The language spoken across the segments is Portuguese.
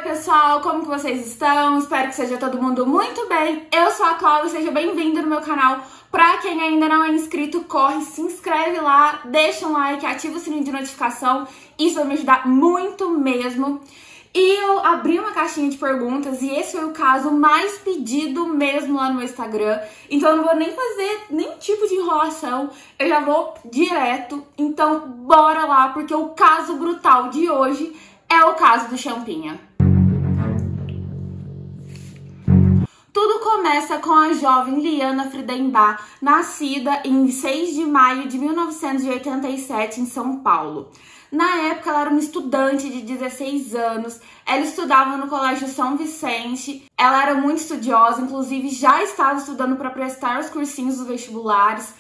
pessoal, como que vocês estão? Espero que seja todo mundo muito bem. Eu sou a Cláudia, seja bem-vindo no meu canal. Pra quem ainda não é inscrito, corre, se inscreve lá, deixa um like, ativa o sininho de notificação. Isso vai me ajudar muito mesmo. E eu abri uma caixinha de perguntas e esse foi o caso mais pedido mesmo lá no meu Instagram. Então eu não vou nem fazer nenhum tipo de enrolação, eu já vou direto. Então bora lá, porque o caso brutal de hoje é o caso do Champinha. Tudo começa com a jovem Liana Friedenbach, nascida em 6 de maio de 1987 em São Paulo. Na época, ela era uma estudante de 16 anos, ela estudava no Colégio São Vicente, ela era muito estudiosa, inclusive já estava estudando para prestar os cursinhos dos vestibulares,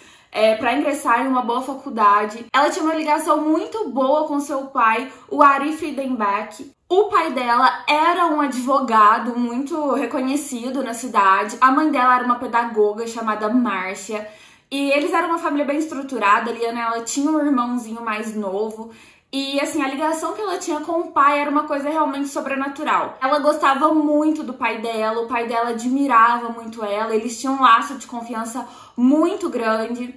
para ingressar em uma boa faculdade. Ela tinha uma ligação muito boa com seu pai, o Ari Friedenbach. O pai dela era um advogado muito reconhecido na cidade. A mãe dela era uma pedagoga chamada Márcia. E eles eram uma família bem estruturada. A Liana, ela tinha um irmãozinho mais novo. E, assim, a ligação que ela tinha com o pai era uma coisa realmente sobrenatural. Ela gostava muito do pai dela, o pai dela admirava muito ela, eles tinham um laço de confiança muito grande.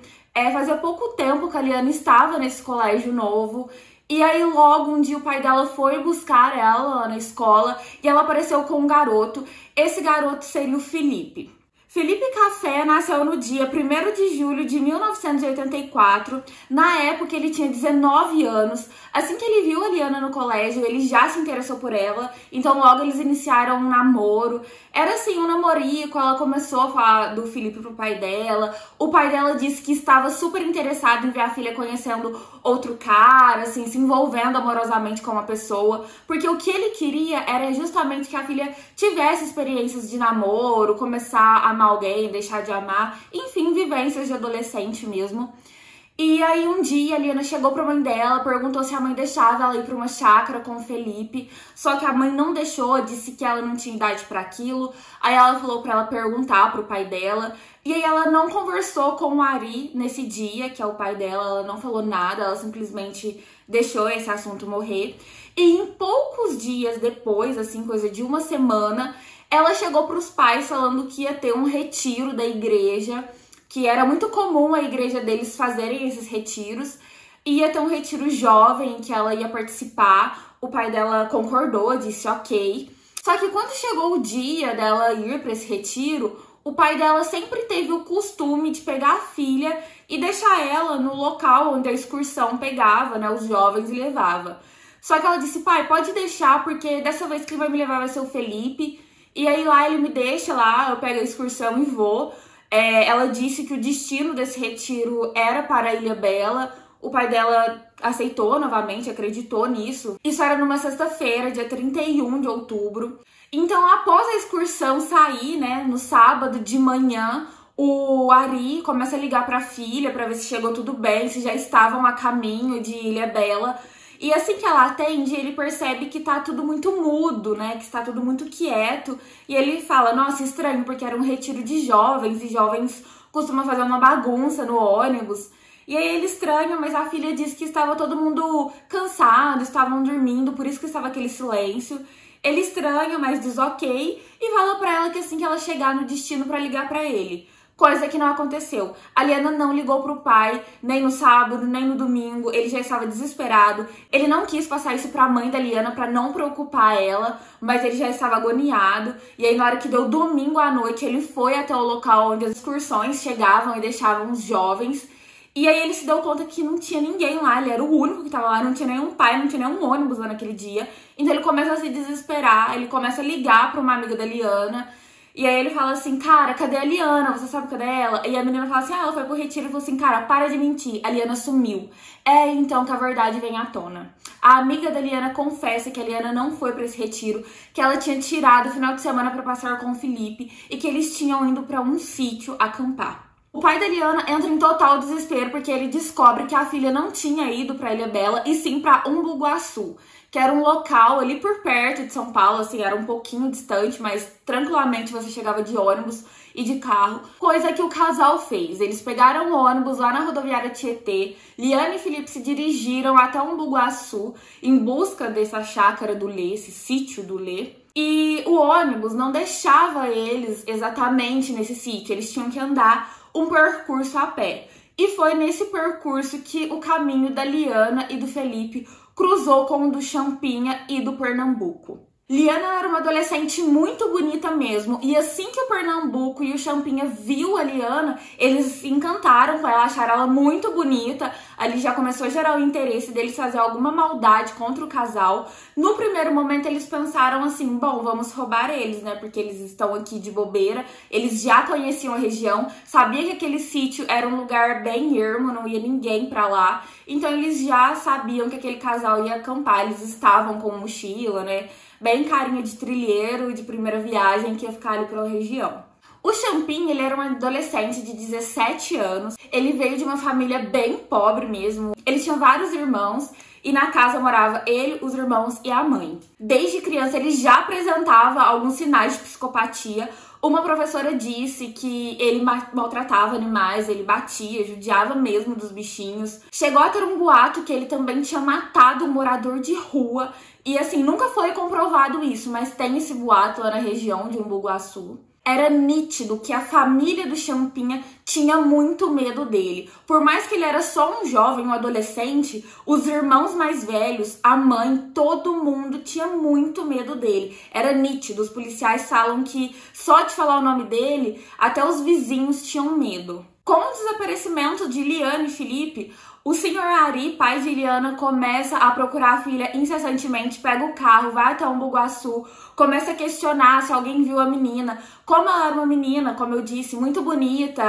Fazia pouco tempo que a Liana estava nesse colégio novo. E aí, logo, um dia o pai dela foi buscar ela lá na escola e ela apareceu com um garoto. Esse garoto seria o Felipe. Felipe Café nasceu no dia 1º de julho de 1984. Na época, ele tinha 19 anos. Assim que ele viu a Liana no colégio, ele já se interessou por ela. Então, logo, eles iniciaram um namoro. Era, assim, um namorico. Ela começou a falar do Felipe pro pai dela. O pai dela disse que estava super interessado em ver a filha conhecendo outro cara, assim, se envolvendo amorosamente com uma pessoa. Porque o que ele queria era justamente que a filha tivesse experiências de namoro, começar a amar alguém, deixar de amar, enfim, vivências de adolescente mesmo. E aí um dia a Liana chegou pra mãe dela, perguntou se a mãe deixava ela ir pra uma chácara com o Felipe, só que a mãe não deixou, disse que ela não tinha idade pra aquilo. Aí ela falou pra ela perguntar pro pai dela, e aí ela não conversou com o Ari nesse dia, que é o pai dela, ela não falou nada, ela simplesmente deixou esse assunto morrer. E em poucos dias depois, assim, coisa de uma semana, ela chegou para os pais falando que ia ter um retiro da igreja, que era muito comum a igreja deles fazerem esses retiros. Ia ter um retiro jovem que ela ia participar. O pai dela concordou, disse ok. Só que quando chegou o dia dela ir para esse retiro, o pai dela sempre teve o costume de pegar a filha e deixar ela no local onde a excursão pegava, né, os jovens, e levava. Só que ela disse, pai, pode deixar, porque dessa vez quem vai me levar vai ser o Felipe. E aí lá ele me deixa lá, eu pego a excursão e vou. Ela disse que o destino desse retiro era para a Ilha Bela. O pai dela aceitou novamente, acreditou nisso. Isso era numa sexta-feira, dia 31 de outubro. Então, após a excursão sair, né, no sábado de manhã, o Ari começa a ligar para a filha para ver se chegou tudo bem, se já estavam a caminho de Ilha Bela. E assim que ela atende, ele percebe que tá tudo muito mudo, né? Que está tudo muito quieto. E ele fala, nossa, estranho, porque era um retiro de jovens, e jovens costumam fazer uma bagunça no ônibus. E aí ele estranha, mas a filha diz que estava todo mundo cansado, estavam dormindo, por isso que estava aquele silêncio. Ele estranha, mas diz ok, e fala pra ela que assim que ela chegar no destino pra ligar pra ele. Coisa que não aconteceu. A Liana não ligou pro pai, nem no sábado, nem no domingo. Ele já estava desesperado. Ele não quis passar isso pra mãe da Liana pra não preocupar ela, mas ele já estava agoniado. E aí, na hora que deu domingo à noite, ele foi até o local onde as excursões chegavam e deixavam os jovens. E aí ele se deu conta que não tinha ninguém lá, ele era o único que tava lá, não tinha nenhum pai, não tinha nenhum ônibus lá naquele dia. Então ele começa a se desesperar, ele começa a ligar pra uma amiga da Liana. E aí ele fala assim, cara, cadê a Liana? Você sabe cadê ela? E a menina fala assim, ela foi pro retiro. Ele falou assim, cara, para de mentir, a Liana sumiu. É então que a verdade vem à tona. A amiga da Liana confessa que a Liana não foi pra esse retiro, que ela tinha tirado o final de semana pra passar com o Felipe e que eles tinham ido pra um sítio acampar. O pai da Liana entra em total desespero porque ele descobre que a filha não tinha ido para Ilhabela e sim para Umbuguaçu, que era um local ali por perto de São Paulo, assim, era um pouquinho distante, mas tranquilamente você chegava de ônibus e de carro, coisa que o casal fez. Eles pegaram o ônibus lá na rodoviária Tietê, Liana e Felipe se dirigiram até Umbuguaçu em busca dessa chácara do Lê, esse sítio do Lê. E o ônibus não deixava eles exatamente nesse sítio, eles tinham que andar um percurso a pé. E foi nesse percurso que o caminho da Liana e do Felipe cruzou com o do Champinha e do Pernambuco. Liana era uma adolescente muito bonita mesmo, e assim que o Pernambuco e o Champinha viu a Liana, eles se encantaram com ela, acharam ela muito bonita. Ali já começou a gerar o interesse deles fazer alguma maldade contra o casal. No primeiro momento eles pensaram assim, bom, vamos roubar eles, né, porque eles estão aqui de bobeira, eles já conheciam a região, sabia que aquele sítio era um lugar bem ermo, não ia ninguém pra lá, então eles já sabiam que aquele casal ia acampar, eles estavam com mochila, né, bem carinha de trilheiro, de primeira viagem, que ia ficar ali pela região. O Champinha, ele era um adolescente de 17 anos, ele veio de uma família bem pobre mesmo, ele tinha vários irmãos e na casa morava ele, os irmãos e a mãe. Desde criança ele já apresentava alguns sinais de psicopatia. Uma professora disse que ele maltratava animais, ele batia, judiava mesmo dos bichinhos. Chegou a ter um boato que ele também tinha matado um morador de rua. E assim, nunca foi comprovado isso, mas tem esse boato lá na região de Umbuguaçu. Era nítido que a família do Champinha tinha muito medo dele. Por mais que ele era só um jovem, um adolescente, os irmãos mais velhos, a mãe, todo mundo tinha muito medo dele. Era nítido, os policiais falam que só de falar o nome dele, até os vizinhos tinham medo. Com o desaparecimento de Liana e Felipe, o senhor Ari, pai de Liana, começa a procurar a filha incessantemente, pega o carro, vai até Umbuguaçu, começa a questionar se alguém viu a menina. Como ela era uma menina, como eu disse, muito bonita,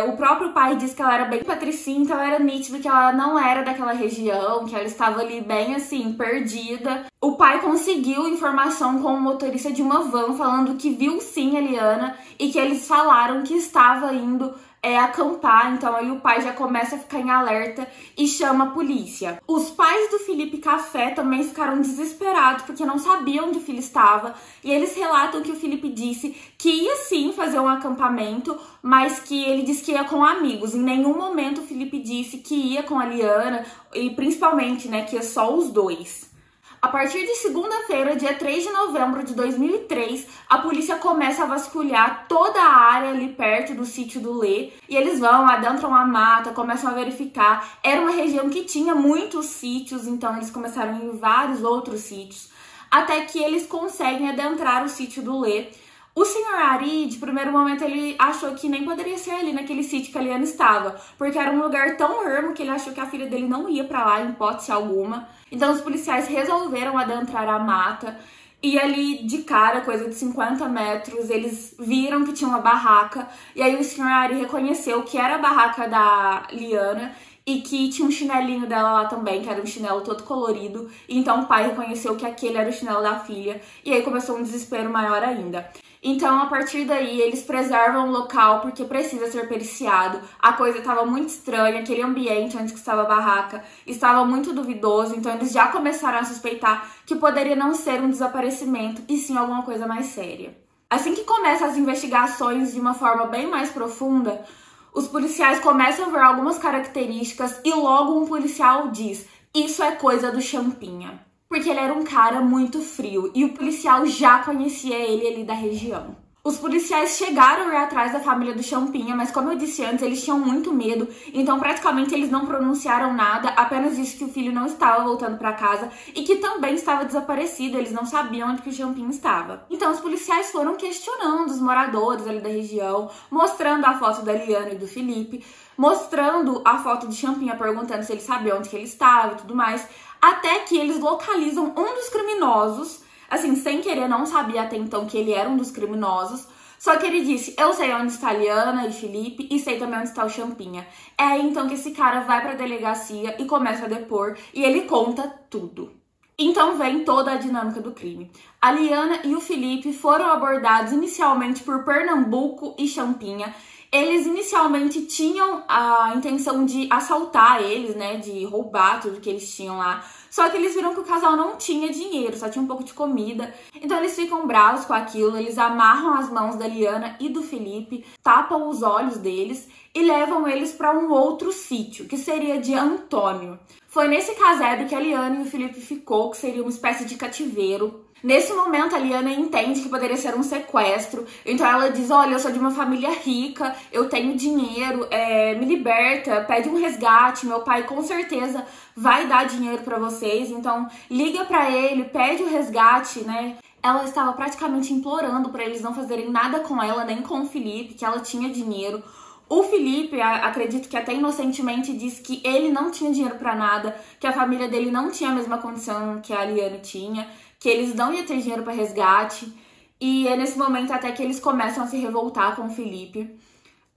o próprio pai disse que ela era bem patricinha, então era nítido que ela não era daquela região, que ela estava ali bem assim, perdida. O pai conseguiu informação com o motorista de uma van, falando que viu sim a Liana e que eles falaram que estava indo acampar, então aí o pai já começa a ficar em alerta e chama a polícia. Os pais do Felipe Café também ficaram desesperados porque não sabiam onde o filho estava e eles relatam que o Felipe disse que ia sim fazer um acampamento, mas que ele disse que ia com amigos. Em nenhum momento o Felipe disse que ia com a Liana e principalmente, né, que ia só os dois. A partir de segunda-feira, dia 3 de novembro de 2003, a polícia começa a vasculhar toda a área ali perto do sítio do Lê. E eles vão, adentram a mata, começam a verificar. Era uma região que tinha muitos sítios, então eles começaram a ir em vários outros sítios. Até que eles conseguem adentrar o sítio do Lê. O senhor Ari, de primeiro momento, ele achou que nem poderia ser ali naquele sítio que a Liana estava, porque era um lugar tão ermo que ele achou que a filha dele não ia pra lá em hipótese alguma. Então os policiais resolveram adentrar a mata e ali de cara, coisa de 50 metros, eles viram que tinha uma barraca e aí o senhor Ari reconheceu que era a barraca da Liana e que tinha um chinelinho dela lá também, que era um chinelo todo colorido. Então o pai reconheceu que aquele era o chinelo da filha e aí começou um desespero maior ainda. Então, a partir daí, eles preservam o local porque precisa ser periciado. A coisa estava muito estranha, aquele ambiente onde estava a barraca estava muito duvidoso, então eles já começaram a suspeitar que poderia não ser um desaparecimento e sim alguma coisa mais séria. Assim que começam as investigações de uma forma bem mais profunda, os policiais começam a ver algumas características e logo um policial diz: isso é coisa do Champinha. Porque ele era um cara muito frio e o policial já conhecia ele ali da região. Os policiais chegaram a ir atrás da família do Champinha, mas como eu disse antes, eles tinham muito medo, então praticamente eles não pronunciaram nada, apenas disse que o filho não estava voltando para casa e que também estava desaparecido, eles não sabiam onde que o Champinha estava. Então os policiais foram questionando os moradores ali da região, mostrando a foto da Liana e do Felipe, mostrando a foto do Champinha, perguntando se ele sabia onde que ele estava e tudo mais, até que eles localizam um dos criminosos, assim, sem querer, não sabia até então que ele era um dos criminosos, só que ele disse: eu sei onde está a Liana e Felipe e sei também onde está o Champinha. É aí então que esse cara vai pra delegacia e começa a depor e ele conta tudo. Então vem toda a dinâmica do crime. A Liana e o Felipe foram abordados inicialmente por Pernambuco e Champinha Eles inicialmente tinham a intenção de assaltar eles, né, de roubar tudo que eles tinham lá. Só que eles viram que o casal não tinha dinheiro, só tinha um pouco de comida. Então eles ficam bravos com aquilo, eles amarram as mãos da Liana e do Felipe, tapam os olhos deles e levam eles para um outro sítio, que seria de Antônio. Foi nesse casebre que a Liana e o Felipe ficou, que seria uma espécie de cativeiro. Nesse momento, a Liana entende que poderia ser um sequestro. Então ela diz, olha, eu sou de uma família rica, eu tenho dinheiro, me liberta, pede um resgate, meu pai com certeza vai dar dinheiro pra vocês. Então liga pra ele, pede o resgate, né? Ela estava praticamente implorando pra eles não fazerem nada com ela, nem com o Felipe, que ela tinha dinheiro. O Felipe, acredito que até inocentemente, disse que ele não tinha dinheiro pra nada, que a família dele não tinha a mesma condição que a Liana tinha, que eles não iam ter dinheiro para resgate. E é nesse momento até que eles começam a se revoltar com o Felipe.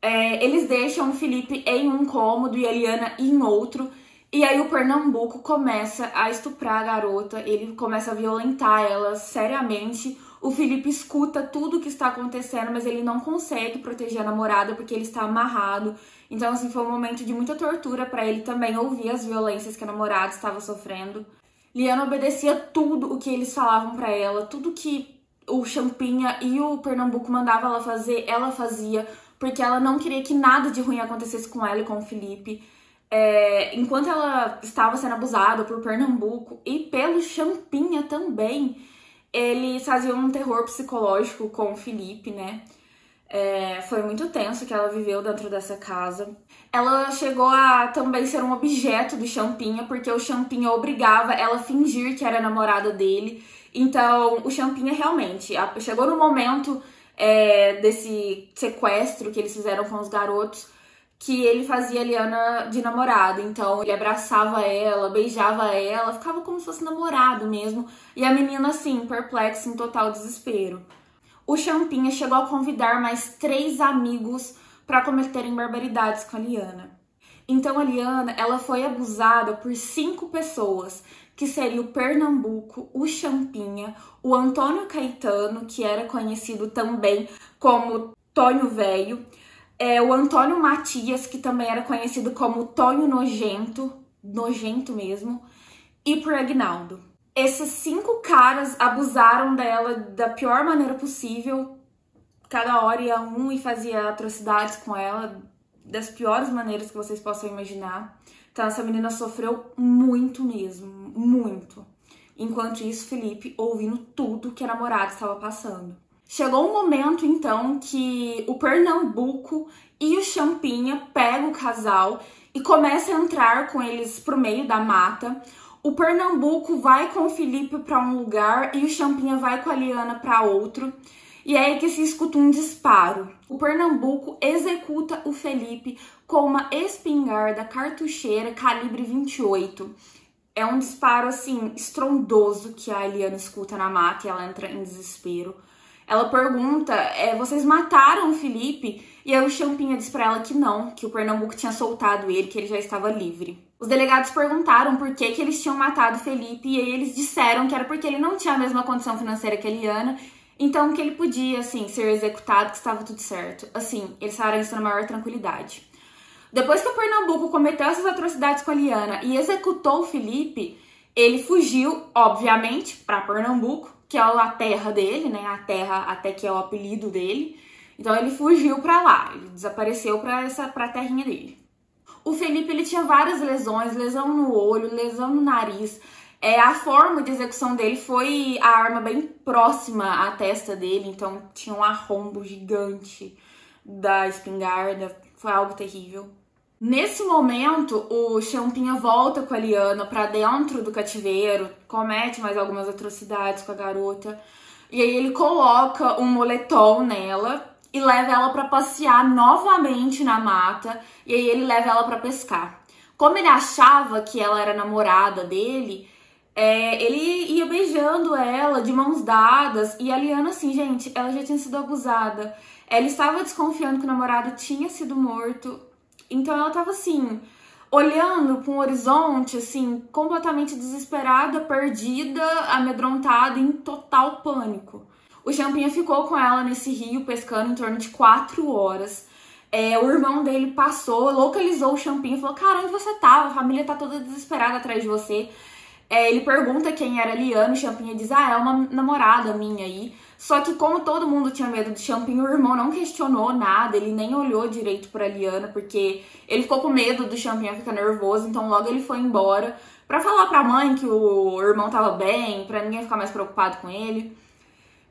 Eles deixam o Felipe em um cômodo e a Liana em outro. E aí o Pernambuco começa a estuprar a garota, ele começa a violentar ela seriamente. O Felipe escuta tudo o que está acontecendo, mas ele não consegue proteger a namorada porque ele está amarrado. Então, assim, foi um momento de muita tortura para ele também ouvir as violências que a namorada estava sofrendo. Liana obedecia tudo o que eles falavam pra ela, tudo que o Champinha e o Pernambuco mandavam ela fazer, ela fazia, porque ela não queria que nada de ruim acontecesse com ela e com o Felipe. Enquanto ela estava sendo abusada por Pernambuco e pelo Champinha também, eles faziam um terror psicológico com o Felipe, né? Foi muito tenso que ela viveu dentro dessa casa. Ela chegou a também ser um objeto do Champinha, porque o Champinha obrigava ela a fingir que era namorada dele. Então, o Champinha realmente chegou no momento desse sequestro que eles fizeram com os garotos, que ele fazia a Liana de namorada. Então, ele abraçava ela, beijava ela, ficava como se fosse namorado mesmo. E a menina, assim, perplexa, em total desespero. O Champinha chegou a convidar mais 3 amigos para cometerem barbaridades com a Liana. Então a Liana, ela foi abusada por 5 pessoas, que seria o Pernambuco, o Champinha, o Antônio Caetano, que era conhecido também como Tonho Velho, o Antônio Matias, que também era conhecido como Tonho Nojento, nojento mesmo, e por Agnaldo. Esses 5 caras abusaram dela da pior maneira possível. Cada hora ia um e fazia atrocidades com ela, das piores maneiras que vocês possam imaginar. Então essa menina sofreu muito mesmo, muito. Enquanto isso, Felipe ouvindo tudo que a namorada estava passando. Chegou um momento, então, que o Pernambuco e o Champinha pegam o casal e começam a entrar com eles pro meio da mata. O Pernambuco vai com o Felipe para um lugar e o Champinha vai com a Liana para outro. E é aí que se escuta um disparo. O Pernambuco executa o Felipe com uma espingarda cartucheira calibre 28. É um disparo, assim, estrondoso que a Liana escuta na mata e ela entra em desespero. Ela pergunta, vocês mataram o Felipe? E aí o Champinha diz pra ela que não, que o Pernambuco tinha soltado ele, que ele já estava livre. Os delegados perguntaram por que eles tinham matado o Felipe e aí eles disseram que era porque ele não tinha a mesma condição financeira que a Liana, então que ele podia, assim, ser executado, que estava tudo certo. Assim, eles falaram isso na maior tranquilidade. Depois que o Pernambuco cometeu essas atrocidades com a Liana e executou o Felipe, ele fugiu, obviamente, para Pernambuco, que é a terra dele, né? A terra até que é o apelido dele. Então ele fugiu para lá, ele desapareceu para a terrinha dele. O Felipe, ele tinha várias lesões, lesão no olho, lesão no nariz. A forma de execução dele foi a arma bem próxima à testa dele, então tinha um arrombo gigante da espingarda, foi algo terrível. Nesse momento, o Champinha volta com a Liana pra dentro do cativeiro, comete mais algumas atrocidades com a garota, e aí ele coloca um moletom nela e leva ela pra passear novamente na mata, e aí ele leva ela pra pescar. Como ele achava que ela era namorada dele, ele ia beijando ela de mãos dadas, e a Liana, assim, gente, ela já tinha sido abusada. Ela estava desconfiando que o namorado tinha sido morto, então ela tava, assim, olhando para um horizonte, assim, completamente desesperada, perdida, amedrontada, em total pânico. O Champinha ficou com ela nesse rio pescando em torno de 4 horas. o irmão dele passou, localizou o Champinha e falou: cara, onde você tava? A família tá toda desesperada atrás de você. Ele pergunta quem era a Liana, o Champinha diz: é uma namorada minha aí. Só que como todo mundo tinha medo do Champinha, o irmão não questionou nada, ele nem olhou direito pra Liana, porque ele ficou com medo do Champinha ficar nervoso, então logo ele foi embora pra falar pra mãe que o irmão tava bem, pra ninguém ficar mais preocupado com ele.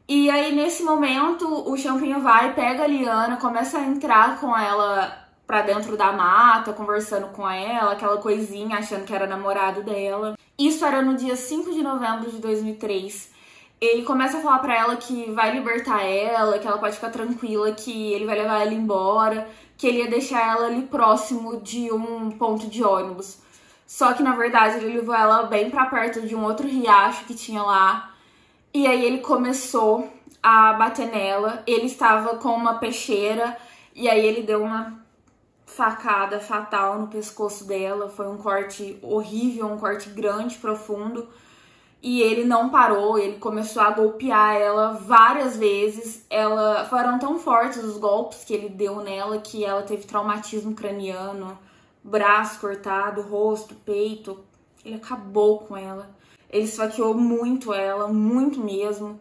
E aí, nesse momento, o Champinha vai, pega a Liana, começa a entrar com ela pra dentro da mata, conversando com ela, aquela coisinha, achando que era namorado dela. Isso era no dia 5 de novembro de 2003. Ele começa a falar pra ela que vai libertar ela, que ela pode ficar tranquila, que ele vai levar ela embora, que ele ia deixar ela ali próximo de um ponto de ônibus. Só que, na verdade, ele levou ela bem pra perto de um outro riacho que tinha lá. E aí ele começou a bater nela. Ele estava com uma peixeira e aí ele deu uma facada fatal no pescoço dela. Foi um corte horrível, um corte grande, profundo. E ele não parou, ele começou a golpear ela várias vezes. Foram tão fortes os golpes que ele deu nela que ela teve traumatismo craniano, braço cortado, rosto, peito. Ele acabou com ela. Ele esfaqueou muito ela, muito mesmo.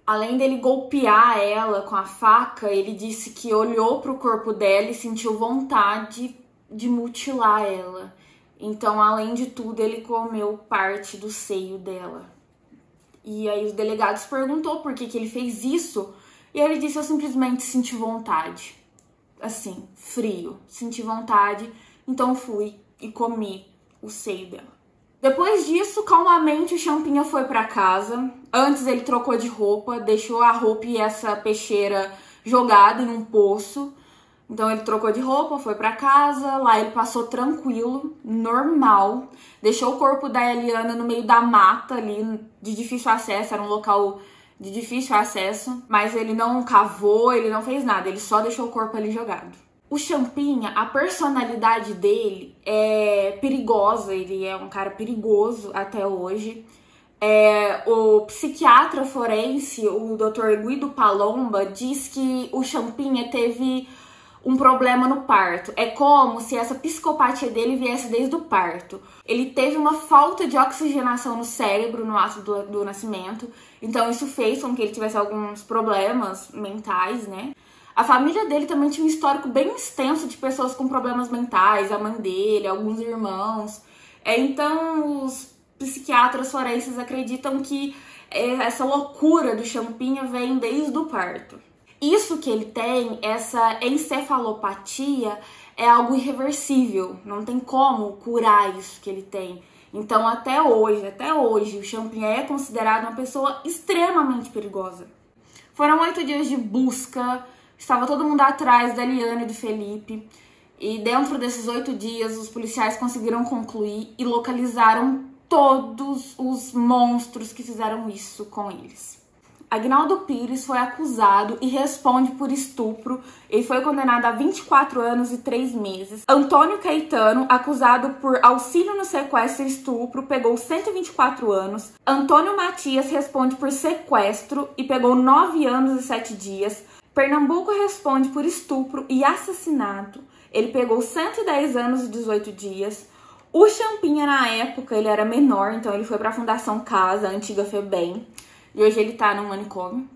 Além dele golpear ela com a faca, ele disse que olhou pro corpo dela e sentiu vontade de mutilar ela. Então, além de tudo, ele comeu parte do seio dela. E aí os delegados perguntou por que ele fez isso. E ele disse: eu simplesmente senti vontade. Assim, frio. Senti vontade, então fui e comi o seio dela. Depois disso, calmamente, o Champinha foi pra casa. Antes ele trocou de roupa, deixou a roupa e essa peixeira jogada em um poço. Então ele trocou de roupa, foi pra casa, lá ele passou tranquilo, normal. Deixou o corpo da Eliana no meio da mata ali, de difícil acesso, era um local de difícil acesso. Mas ele não cavou, ele não fez nada, ele só deixou o corpo ali jogado. O Champinha, a personalidade dele é perigosa, ele é um cara perigoso até hoje. O psiquiatra forense, o Dr. Guido Palomba, diz que o Champinha teve um problema no parto. É como se essa psicopatia dele viesse desde o parto. Ele teve uma falta de oxigenação no cérebro no ato do nascimento, então isso fez com que ele tivesse alguns problemas mentais, né? A família dele também tinha um histórico bem extenso de pessoas com problemas mentais, a mãe dele, alguns irmãos. Então, os psiquiatras forenses acreditam que essa loucura do Champinha vem desde o parto. Isso que ele tem, essa encefalopatia, é algo irreversível. Não tem como curar isso que ele tem. Então, até hoje, o Champinha é considerado uma pessoa extremamente perigosa. Foram 8 dias de busca. Estava todo mundo atrás da Liana e do Felipe. E dentro desses 8 dias, os policiais conseguiram concluir e localizaram todos os monstros que fizeram isso com eles. Agnaldo Pires foi acusado e responde por estupro. Ele foi condenado a 24 anos e 3 meses. Antônio Caetano, acusado por auxílio no sequestro e estupro, pegou 124 anos. Antônio Matias responde por sequestro e pegou 9 anos e 7 dias. Pernambuco responde por estupro e assassinato. Ele pegou 110 anos e 18 dias. O Champinha, na época, ele era menor, então ele foi para a Fundação Casa, a antiga FEBEM. E hoje ele tá num manicômio.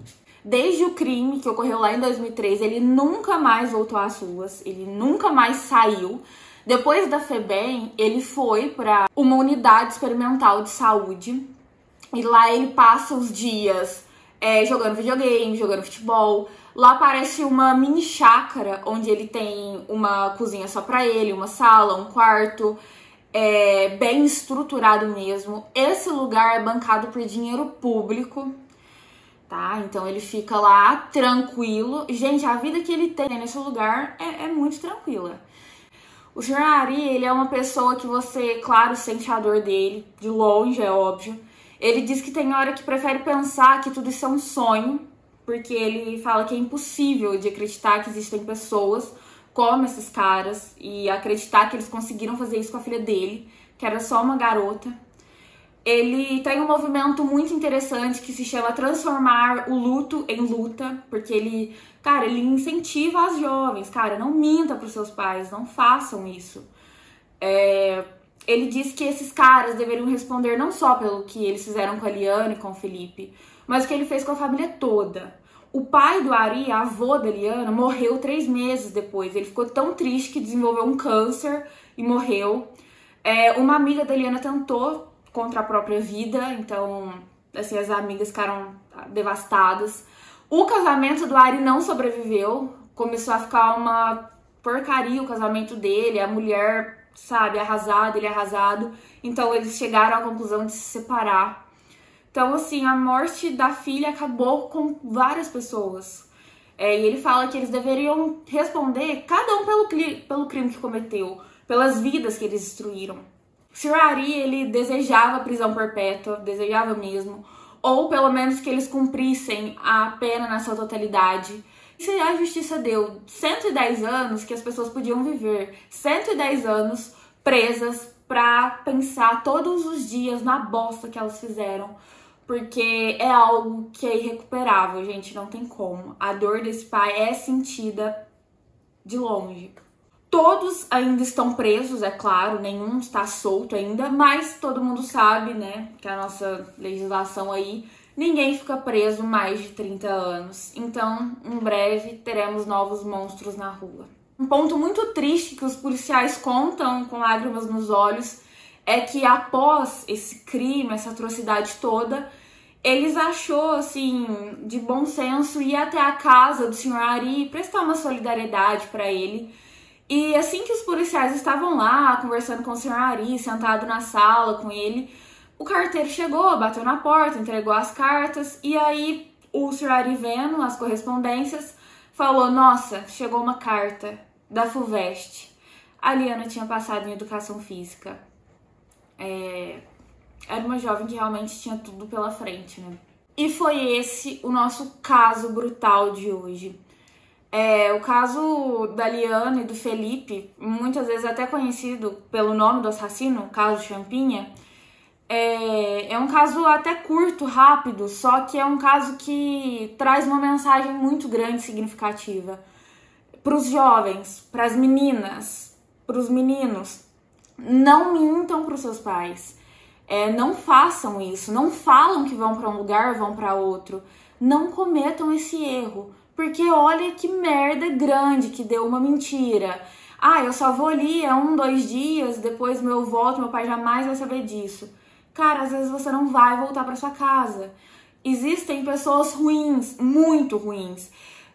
Desde o crime que ocorreu lá em 2003, ele nunca mais voltou às ruas. Ele nunca mais saiu. Depois da FEBEM, ele foi para uma unidade experimental de saúde. E lá ele passa os dias jogando videogame, jogando futebol. Lá parece uma mini chácara, onde ele tem uma cozinha só pra ele, uma sala, um quarto, bem estruturado mesmo. Esse lugar é bancado por dinheiro público, tá? Então ele fica lá tranquilo. Gente, a vida que ele tem nesse lugar é muito tranquila. O Sr. Ari, ele é uma pessoa que você, claro, sente a dor dele, de longe, é óbvio. Ele diz que tem hora que prefere pensar que tudo isso é um sonho, porque ele fala que é impossível de acreditar que existem pessoas como esses caras e acreditar que eles conseguiram fazer isso com a filha dele, que era só uma garota. Ele tem um movimento muito interessante que se chama Transformar o Luto em Luta, porque ele, cara, ele incentiva as jovens, cara, não minta pros seus pais, não façam isso. Ele diz que esses caras deveriam responder não só pelo que eles fizeram com a Liana e com o Felipe, mas o que ele fez com a família toda. O pai do Ari, a avó da Liana, morreu 3 meses depois. Ele ficou tão triste que desenvolveu um câncer e morreu. Uma amiga da Liana tentou contra a própria vida, então assim, as amigas ficaram devastadas. O casamento do Ari não sobreviveu, começou a ficar uma porcaria o casamento dele, a mulher, sabe, arrasada, ele arrasado. Então eles chegaram à conclusão de se separar. Então, assim, a morte da filha acabou com várias pessoas. E ele fala que eles deveriam responder, cada um pelo crime que cometeu, pelas vidas que eles destruíram. O Sr. Ari, ele desejava prisão perpétua, desejava mesmo, ou pelo menos que eles cumprissem a pena na sua totalidade. Se a justiça deu 110 anos que as pessoas podiam viver, 110 anos presas pra pensar todos os dias na bosta que elas fizeram. Porque é algo que é irrecuperável, gente, não tem como. A dor desse pai é sentida de longe. Todos ainda estão presos, é claro, nenhum está solto ainda, mas todo mundo sabe, né, que a nossa legislação aí, ninguém fica preso mais de 30 anos. Então, em breve, teremos novos monstros na rua. Um ponto muito triste que os policiais contam com lágrimas nos olhos é que após esse crime, essa atrocidade toda, eles achou, assim, de bom senso ir até a casa do Sr. Ari e prestar uma solidariedade para ele. E assim que os policiais estavam lá, conversando com o Sr. Ari, sentado na sala com ele, o carteiro chegou, bateu na porta, entregou as cartas, e aí o Sr. Ari, vendo as correspondências, falou: nossa, chegou uma carta da FUVEST. A Liana tinha passado em Educação Física. Era uma jovem que realmente tinha tudo pela frente, né? E foi esse o nosso caso brutal de hoje. O caso da Liana e do Felipe, muitas vezes até conhecido pelo nome do assassino, o caso Champinha, é um caso até curto, rápido, só que é um caso que traz uma mensagem muito grande e significativa para os jovens, para as meninas, para os meninos. Não mintam para os seus pais. Não façam isso, não falam que vão para um lugar, vão para outro. Não cometam esse erro, porque olha que merda grande que deu uma mentira. Eu só vou ali 1, 2 dias, depois eu volto, meu pai jamais vai saber disso. Cara, às vezes você não vai voltar para sua casa. Existem pessoas ruins, muito ruins.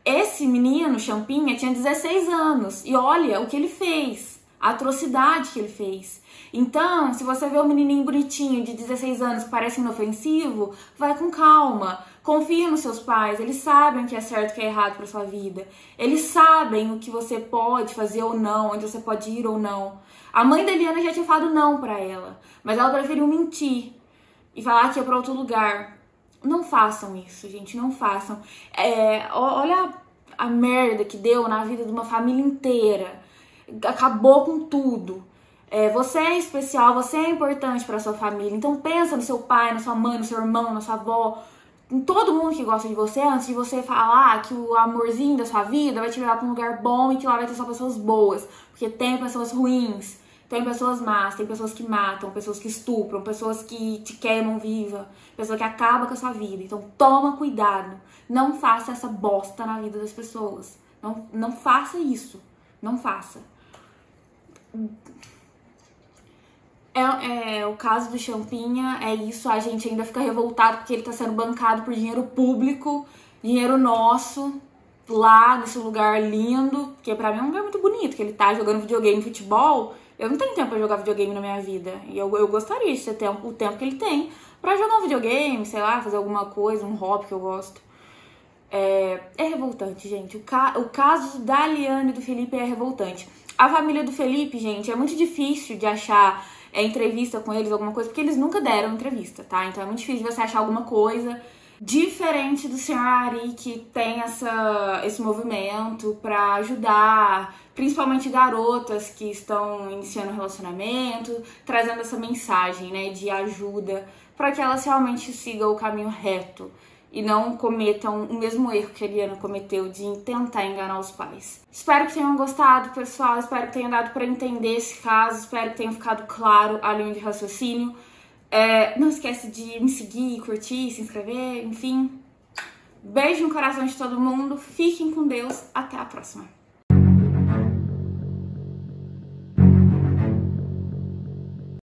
Esse menino, Champinha, tinha 16 anos e olha o que ele fez, a atrocidade que ele fez. Então, se você vê um menininho bonitinho de 16 anos que parece inofensivo, vai com calma. Confia nos seus pais, eles sabem o que é certo e o que é errado para sua vida. Eles sabem o que você pode fazer ou não, onde você pode ir ou não. A mãe da Liana já tinha falado não para ela, mas ela preferiu mentir e falar que ia para outro lugar. Não façam isso, gente, não façam. Olha a merda que deu na vida de uma família inteira. Acabou com tudo. Você é especial, você é importante para sua família. Então pensa no seu pai, na sua mãe, no seu irmão, na sua avó, em todo mundo que gosta de você, antes de você falar que o amorzinho da sua vida vai te levar para um lugar bom e que lá vai ter só pessoas boas. Porque tem pessoas ruins, tem pessoas más, tem pessoas que matam, pessoas que estupram, pessoas que te queimam viva, pessoa que acaba com a sua vida. Então toma cuidado, não faça essa bosta na vida das pessoas. Não faça isso, não faça. O caso do Champinha é isso, a gente ainda fica revoltado porque ele tá sendo bancado por dinheiro público, dinheiro nosso, lá nesse lugar lindo, que pra mim é um lugar muito bonito, que ele tá jogando videogame, futebol. Eu não tenho tempo pra jogar videogame na minha vida, e eu gostaria de ter o tempo que ele tem pra jogar um videogame, sei lá, fazer alguma coisa, um hobby que eu gosto. É revoltante, gente, o caso da Liana e do Felipe é revoltante. A família do Felipe, gente, é muito difícil de achar entrevista com eles, alguma coisa, porque eles nunca deram entrevista, tá? Então é muito difícil você achar alguma coisa Diferente do Sr. Ari, que tem esse movimento para ajudar, principalmente garotas que estão iniciando um relacionamento, trazendo essa mensagem, né, de ajuda para que elas realmente sigam o caminho reto e não cometam o mesmo erro que a Eliana cometeu de tentar enganar os pais. Espero que tenham gostado, pessoal. Espero que tenha dado para entender esse caso. Espero que tenha ficado claro a linha de raciocínio. Não esquece de me seguir, curtir, se inscrever, enfim. Beijo no coração de todo mundo. Fiquem com Deus. Até a próxima.